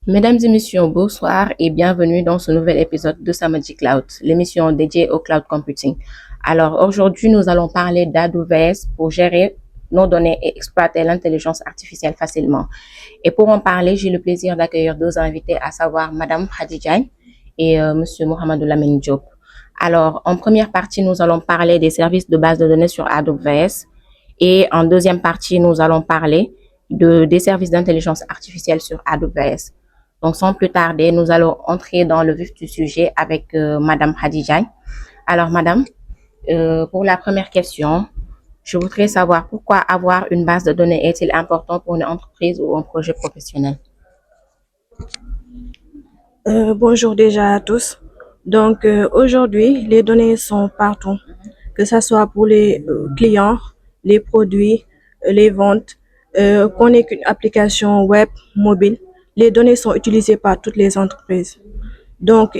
Mesdames et messieurs, bonsoir et bienvenue dans ce nouvel épisode de Samedi Cloud, l'émission dédiée au cloud computing. Alors aujourd'hui, nous allons parler d'AWS pour gérer nos données et exploiter l'intelligence artificielle facilement. Et pour en parler, j'ai le plaisir d'accueillir deux invités, à savoir Madame Khadija et Monsieur Mohamedou Lamine Diop. Alors, en première partie, nous allons parler des services de base de données sur AWS et en deuxième partie, nous allons parler des services d'intelligence artificielle sur AWS. Donc, sans plus tarder, nous allons entrer dans le vif du sujet avec Madame Khadija. Alors, Madame, pour la première question, je voudrais savoir pourquoi avoir une base de données est-il important pour une entreprise ou un projet professionnel? Bonjour déjà à tous. Donc aujourd'hui, les données sont partout, que ce soit pour les clients, les produits, les ventes, qu'on ait qu'une application web, mobile. Les données sont utilisées par toutes les entreprises. Donc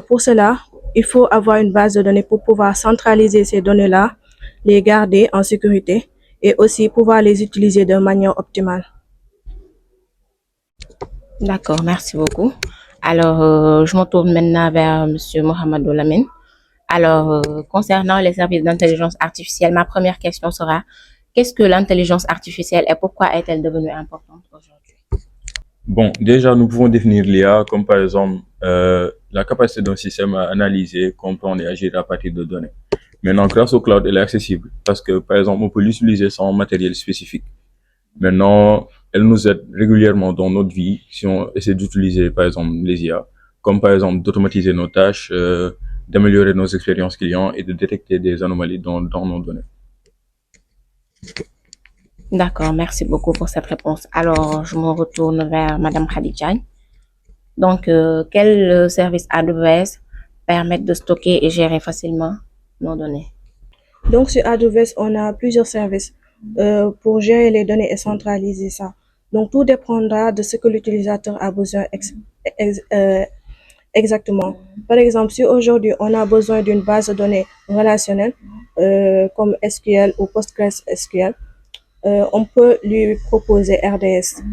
pour cela, il faut avoir une base de données pour pouvoir centraliser ces données-là, les garder en sécurité et aussi pouvoir les utiliser de manière optimale. D'accord, merci beaucoup. Alors, je me tourne maintenant vers Monsieur Mohamedou Lamine. Alors, concernant les services d'intelligence artificielle, ma première question sera, qu'est-ce que l'intelligence artificielle et pourquoi est-elle devenue importante aujourd'hui? Bon, déjà, nous pouvons définir l'IA comme par exemple la capacité d'un système à analyser, comprendre et agir à partir de données. Maintenant, grâce au cloud, elle est accessible parce que, par exemple, on peut l'utiliser sans matériel spécifique. Maintenant, elle nous aide régulièrement dans notre vie si on essaie d'utiliser, par exemple, les IA, comme par exemple d'automatiser nos tâches, d'améliorer nos expériences clients et de détecter des anomalies dans nos données. D'accord, merci beaucoup pour cette réponse. Alors, je me retourne vers Madame Khadija. Donc, quels services AWS permettent de stocker et gérer facilement nos données? Donc, sur AWS, on a plusieurs services pour gérer les données et centraliser ça. Donc, tout dépendra de ce que l'utilisateur a besoin exactement. Par exemple, si aujourd'hui on a besoin d'une base de données relationnelle comme SQL ou PostgreSQL, on peut lui proposer RDS.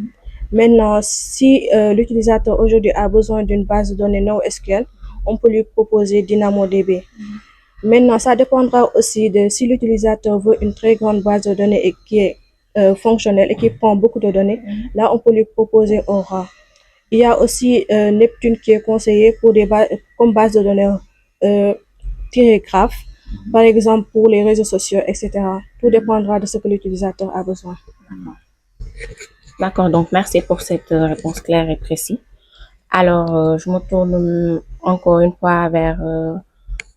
Maintenant, si l'utilisateur aujourd'hui a besoin d'une base de données NoSQL, on peut lui proposer DynamoDB. Maintenant, ça dépendra aussi de si l'utilisateur veut une très grande base de données et qui est fonctionnelle et qui prend beaucoup de données. Là, on peut lui proposer Aura. Il y a aussi Neptune qui est conseillé pour comme base de données tirée graph, par exemple pour les réseaux sociaux, etc. Tout dépendra de ce que l'utilisateur a besoin. D'accord, donc merci pour cette réponse claire et précise. Alors, je me tourne encore une fois vers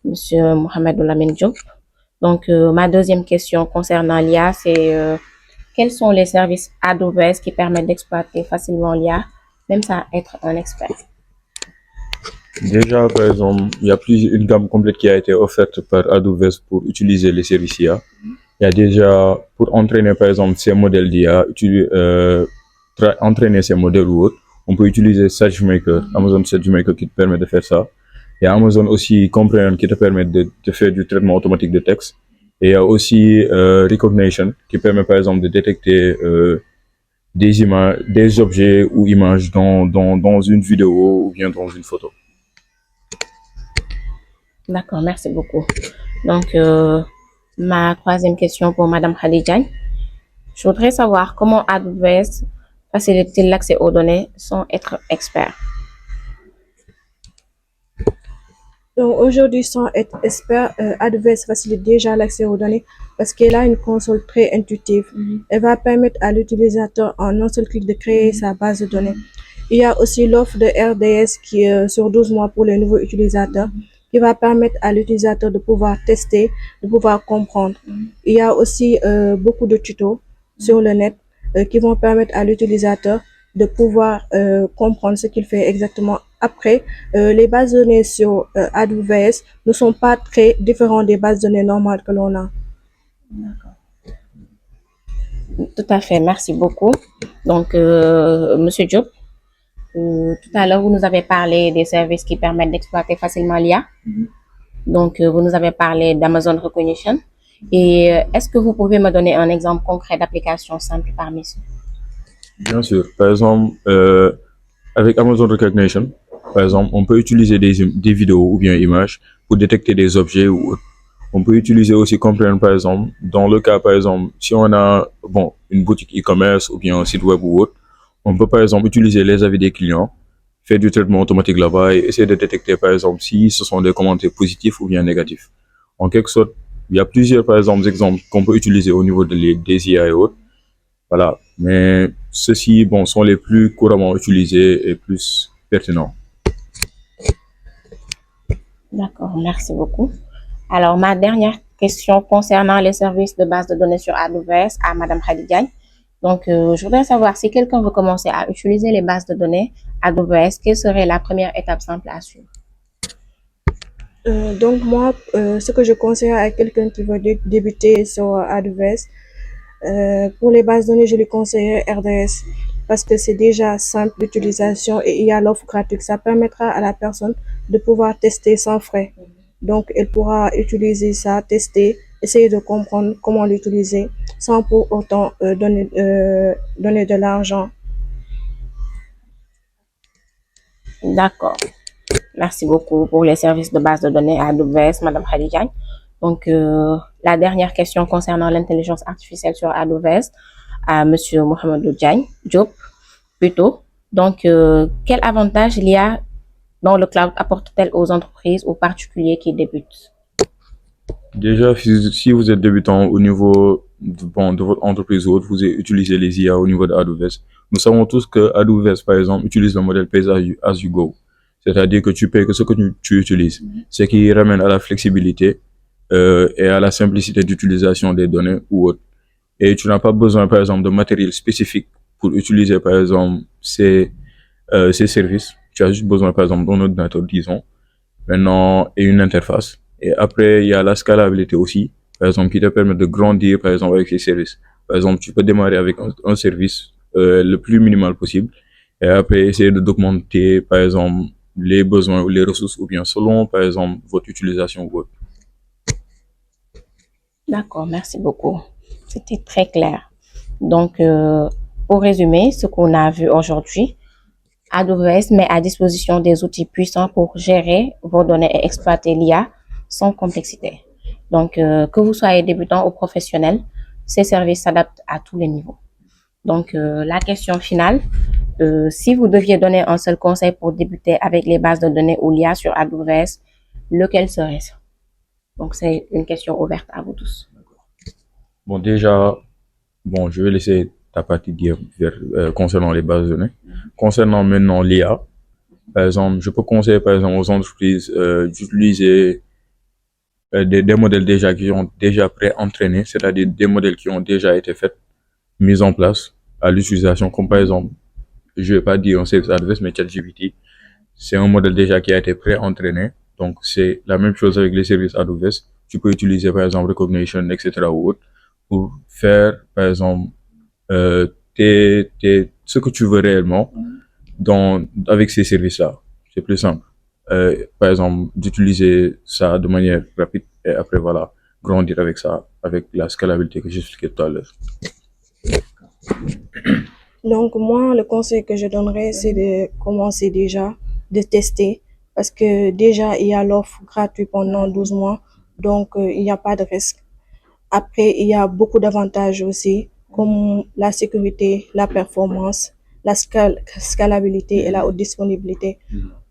Monsieur Mohamed Lamine Diop. Donc, ma deuxième question concernant l'IA, c'est quels sont les services AWS qui permettent d'exploiter facilement l'IA, même sans être un expert? Déjà, par exemple, il y a une gamme complète qui a été offerte par AWS pour utiliser les services IA. Il y a déjà, pour entraîner, par exemple, ces modèles d'IA, entraîner ces modèles ou autres, on peut utiliser SageMaker, Amazon SageMaker qui te permet de faire ça. Il y a Amazon aussi Comprehend qui te permet de faire du traitement automatique de texte. Et il y a aussi Recognition qui permet, par exemple, de détecter des images, des objets ou images dans une vidéo ou bien dans une photo. D'accord, merci beaucoup. Donc, ma troisième question pour Madame Khadija. Je voudrais savoir comment AWS facilite-t-il l'accès aux données sans être expert? Donc aujourd'hui, sans être expert, AWS facilite déjà l'accès aux données parce qu'elle a une console très intuitive. Elle va permettre à l'utilisateur en un seul clic de créer sa base de données. Il y a aussi l'offre de RDS qui est sur 12 mois pour les nouveaux utilisateurs qui va permettre à l'utilisateur de pouvoir tester, de pouvoir comprendre. Il y a aussi beaucoup de tutos sur le net qui vont permettre à l'utilisateur de pouvoir comprendre ce qu'il fait exactement. Après, les bases de données sur AWS ne sont pas très différentes des bases de données normales que l'on a. Tout à fait, merci beaucoup. Donc, Monsieur Diop, tout à l'heure, vous nous avez parlé des services qui permettent d'exploiter facilement l'IA. Donc, vous nous avez parlé d'Amazon Recognition. Et est-ce que vous pouvez me donner un exemple concret d'application simple parmi ceux? Bien sûr. Par exemple, Avec Amazon Recognition, par exemple, on peut utiliser des vidéos ou bien images pour détecter des objets ou autres. On peut utiliser aussi comprendre, par exemple, dans le cas, par exemple, si on a bon, une boutique e-commerce ou bien un site web ou autre, on peut, par exemple, utiliser les avis des clients, faire du traitement automatique là-bas et essayer de détecter, par exemple, si ce sont des commentaires positifs ou bien négatifs. En quelque sorte, il y a plusieurs, par exemple, exemples qu'on peut utiliser au niveau des IA et autres. Voilà. Mais ceux-ci, bon, sont les plus couramment utilisés et plus pertinents. D'accord, merci beaucoup. Alors, ma dernière question concernant les services de base de données sur AWS à Madame Khadidiagne. Donc, je voudrais savoir si quelqu'un veut commencer à utiliser les bases de données AWS, quelle serait la première étape simple à suivre? Donc moi, ce que je conseille à quelqu'un qui veut débuter sur AWS, pour les bases de données, je lui conseille RDS parce que c'est déjà simple d'utilisation et il y a l'offre gratuite. Ça permettra à la personne de pouvoir tester sans frais. Donc, elle pourra utiliser ça, tester, essayer de comprendre comment l'utiliser sans pour autant donner de l'argent. D'accord. Merci beaucoup pour les services de base de données AWS, Madame Khadidiagne. Donc, la dernière question concernant l'intelligence artificielle sur AWS à Monsieur Mohamedou Diop, plutôt. Donc, quel avantage il y a dans le cloud apporte-t-elle aux entreprises ou particuliers qui débutent? Déjà, si vous êtes débutant au niveau bon, de votre entreprise ou autre, vous utilisez les IA au niveau de AWS. Nous savons tous que AWS, par exemple, utilise le modèle Pay as you go. C'est-à-dire que tu payes que ce que tu utilises. Ce qui ramène à la flexibilité et à la simplicité d'utilisation des données ou autre. Et tu n'as pas besoin, par exemple, de matériel spécifique pour utiliser, par exemple, ces services. Tu as juste besoin, par exemple, d'un ordinateur, disons, maintenant, et une interface. Et après, il y a la scalabilité aussi, par exemple, qui te permet de grandir, par exemple, avec ces services. Par exemple, tu peux démarrer avec un service le plus minimal possible et après essayer de documenter, par exemple, les besoins ou les ressources ou bien selon, par exemple, votre utilisation ou autre. D'accord, merci beaucoup. C'était très clair. Donc, pour résumer ce qu'on a vu aujourd'hui, AWS met à disposition des outils puissants pour gérer vos données et exploiter l'IA sans complexité. Donc, que vous soyez débutant ou professionnel, ces services s'adaptent à tous les niveaux. Donc, la question finale, si vous deviez donner un seul conseil pour débuter avec les bases de données ou l'IA sur AWS, lequel serait-ce? Donc, c'est une question ouverte à vous tous. Bon, déjà, bon, je vais laisser ta partie dire concernant les bases de données. Concernant maintenant l'IA, par exemple, je peux conseiller par exemple aux entreprises d'utiliser des modèles déjà qui ont déjà pré-entraîné, c'est-à-dire des modèles qui ont déjà été faits, mis en place à l'utilisation, comme par exemple, je vais pas dire un service adverse, mais ChatGPT, c'est un modèle déjà qui a été pré-entraîné, donc c'est la même chose avec les services AWS. Tu peux utiliser par exemple Recognition, etc. ou autre, pour faire par exemple ce que tu veux réellement avec ces services-là. C'est plus simple. Par exemple, d'utiliser ça de manière rapide et après, voilà, grandir avec ça, avec la scalabilité que j'expliquais tout à l'heure. Donc moi, le conseil que je donnerais, c'est de commencer déjà, de tester, parce que déjà, il y a l'offre gratuite pendant 12 mois, donc il n'y a pas de risque. Après, il y a beaucoup d'avantages aussi, comme la sécurité, la performance, la scalabilité et la haute disponibilité.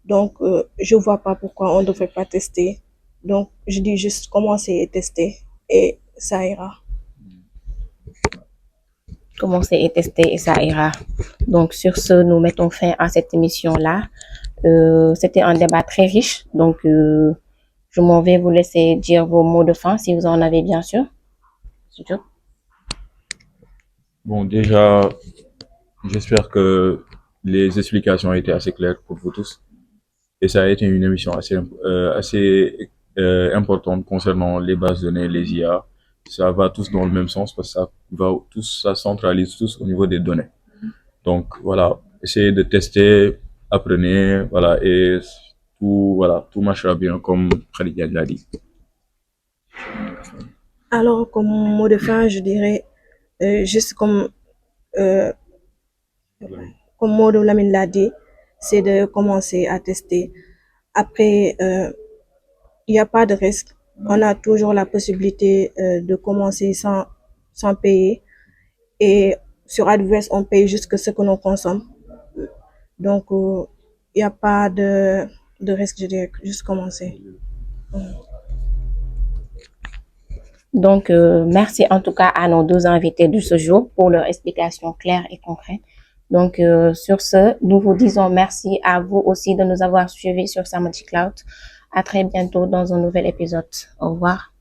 Donc, je vois pas pourquoi on ne devrait pas tester. Donc, je dis juste commencer et tester et ça ira. Commencer et tester et ça ira. Donc, sur ce, nous mettons fin à cette émission-là. C'était un débat très riche. Donc, je m'en vais vous laisser dire vos mots de fin si vous en avez bien sûr. C'est tout. Bon, déjà, j'espère que les explications ont été assez claires pour vous tous. Et ça a été une émission assez importante concernant les bases de données, les IA. Ça va tous dans le même sens parce que ça centralise tous au niveau des données. Donc voilà, essayez de tester, apprenez, voilà, et tout marchera bien comme Khadija l'a dit. Alors, comme mot de fin, je dirais juste euh, comme Maud Lamine l'a dit, c'est de commencer à tester. Après, il n'y a pas de risque. On a toujours la possibilité de commencer sans payer. Et sur AWS, on paye juste ce que l'on consomme. Donc, il n'y a pas de risque, je dirais, juste commencer. Donc, merci en tout cas à nos deux invités de ce jour pour leur explication claire et concrète. Donc, sur ce, nous vous disons merci à vous aussi de nous avoir suivis sur Samedi Cloud. À très bientôt dans un nouvel épisode. Au revoir.